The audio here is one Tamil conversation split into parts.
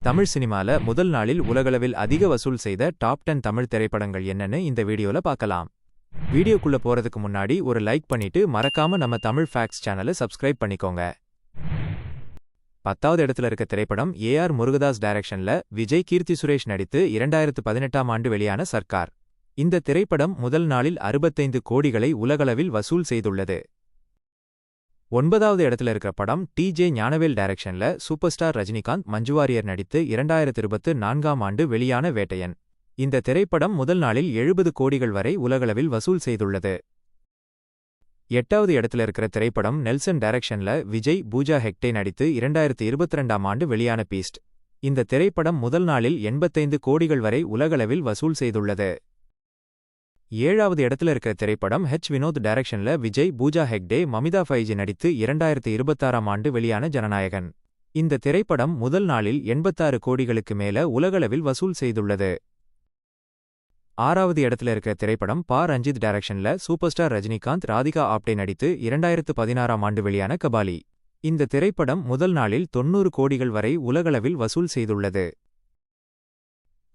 தமிழ் சினிமால முதல் நாளில் உலகளவில் அதிக வசூல் செய்த டாப் 10 தமிழ் திரைப்படங்கள் என்னன்னு இந்த வீடியோல பார்க்கலாம். வீடியோக்குள்ள போறதுக்கு முன்னாடி ஒரு லைக் பண்ணிட்டு மறக்காம நம்ம தமிழ் ஃபேக்ட்ஸ் சேனலை சப்ஸ்கிரைப் பண்ணிக்கோங்க. 10வது இடத்துல இருக்க திரைப்படம் ஏஆர் முருகதாஸ் டைரக்ஷன்ல விஜய் கீர்த்தி சுரேஷ் நடித்து 2018ஆம் ஆண்டு வெளியான சர்க்கார். இந்த திரைப்படம் முதல் நாளில் 65 கோடிகளை உலகளவில் வசூல் செய்துள்ளது. 9வது இடத்துல இருக்கிற படம் டி.ஜே. ஞானவேல் டைரக்ஷன்ல சூப்பர் ஸ்டார் ரஜினிகாந்த் மஞ்சு வாரியர் நடித்து 2024ஆம் ஆண்டு வெளியான வேட்டையன். இந்த திரைப்படம் முதல் நாளில் 70 கோடிகள் வரை உலகளவில் வசூல் செய்துள்ளது. 8வது இடத்துல இருக்கிற திரைப்படம் நெல்சன் டைரக்ஷன்ல விஜய் பூஜா ஹெக்டே நடித்து 2022ஆம் ஆண்டு வெளியான பீஸ்ட். இந்த திரைப்படம் முதல் நாளில் 85 கோடிகள் வரை உலகளவில் வசூல் செய்துள்ளது. 7வது இடத்துல இருக்கிற திரைப்படம் வினோத் டைரக்ஷன்ல விஜய் பூஜா ஹெக்டே மமிதா ஃபைஜி நடித்து 2026ஆம் ஆண்டு வெளியான ஜனநாயகன். இந்த திரைப்படம் முதல் நாளில் 86 கோடிகளுக்கு மேல உலகளவில் வசூல் செய்துள்ளது. 6வது இடத்துல இருக்கிற திரைப்படம் ரஞ்சித் டைரக்ஷன்ல சூப்பர் ஸ்டார் ரஜினிகாந்த் ராதிகா ஆப்டே நடித்து 2016ஆம் ஆண்டு வெளியான கபாலி. இந்த திரைப்படம் முதல் நாளில் 90 கோடிகள் வரை உலகளவில் வசூல் செய்துள்ளது.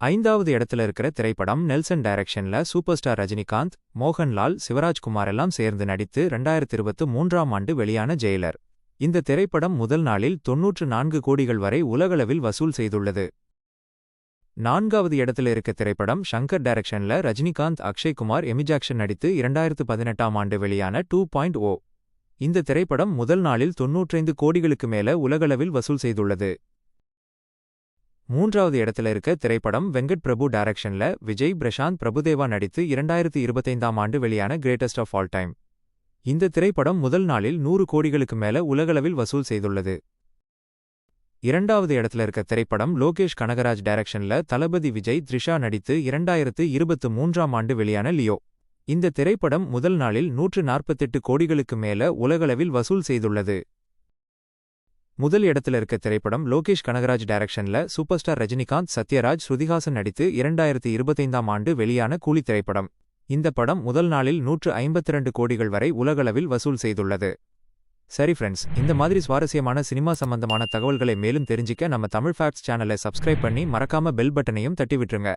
5வது இடத்துல இருக்கிற திரைப்படம் நெல்சன் டைரக்ஷன்ல சூப்பர் ஸ்டார் ரஜினிகாந்த், மோகன்லால், சிவராஜ்குமார் எல்லாம் சேர்ந்து நடித்து 2023ஆம் ஆண்டு வெளியான ஜெயிலர். இந்த திரைப்படம் முதல் நாளில் 94 கோடிகள் வரை உலகளவில் வசூல் செய்துள்ளது. 4வது இடத்துல இருக்க திரைப்படம் ஷங்கர் டைரக்ஷன்ல ரஜினிகாந்த், அக்ஷய்குமார், எமி ஜாக்சன் நடித்து 2018ஆம் ஆண்டு வெளியான 2.0. இந்த திரைப்படம் முதல் நாளில் 95 கோடிகளுக்கு மேல உலகளவில் வசூல் செய்துள்ளது. 3வது இடத்துல இருக்க திரைப்படம் வெங்கட் பிரபு டைரக்ஷன்ல விஜய், பிரசாந்த், பிரபுதேவா நடித்து 2025ஆம் ஆண்டு வெளியான கிரேட்டஸ்ட் ஆஃப் ஆல் டைம். இந்த திரைப்படம் முதல் நாளில் 100 கோடிகளுக்கு மேல உலகளவில் வசூல் செய்துள்ளது. 2வது இடத்துல இருக்க திரைப்படம் லோகேஷ் கனகராஜ் டைரக்ஷன்ல தளபதி விஜய், த்ரிஷா நடித்து 2023ஆம் ஆண்டு வெளியான லியோ. இந்த திரைப்படம் முதல் நாளில் 148 கோடிகளுக்கு மேல உலகளவில் வசூல் செய்துள்ளது. முதல் இடத்துல இருக்க திரைப்படம் லோகேஷ் கனகராஜ் டைரக்ஷன்ல சூப்பர் ஸ்டார் ரஜினிகாந்த், சத்யராஜ், ஸ்ருதிஹாசன் நடித்து 2025ஆம் ஆண்டு வெளியான கூலி திரைப்படம். இந்த படம் முதல் நாளில் 152 கோடிகள் வரை உலகளவில் வசூல் செய்துள்ளது. சரி ஃப்ரெண்ட்ஸ், இந்த மாதிரி சுவாரஸ்யமான சினிமா சம்பந்தமான தகவல்களை மேலும் தெரிஞ்சிக்க நம்ம தமிழ் ஃபேக்ட்ஸ் சேனலை சப்ஸ்கிரைப் பண்ணி மறக்காம பெல் பட்டனையும் தட்டி விட்டுருங்க.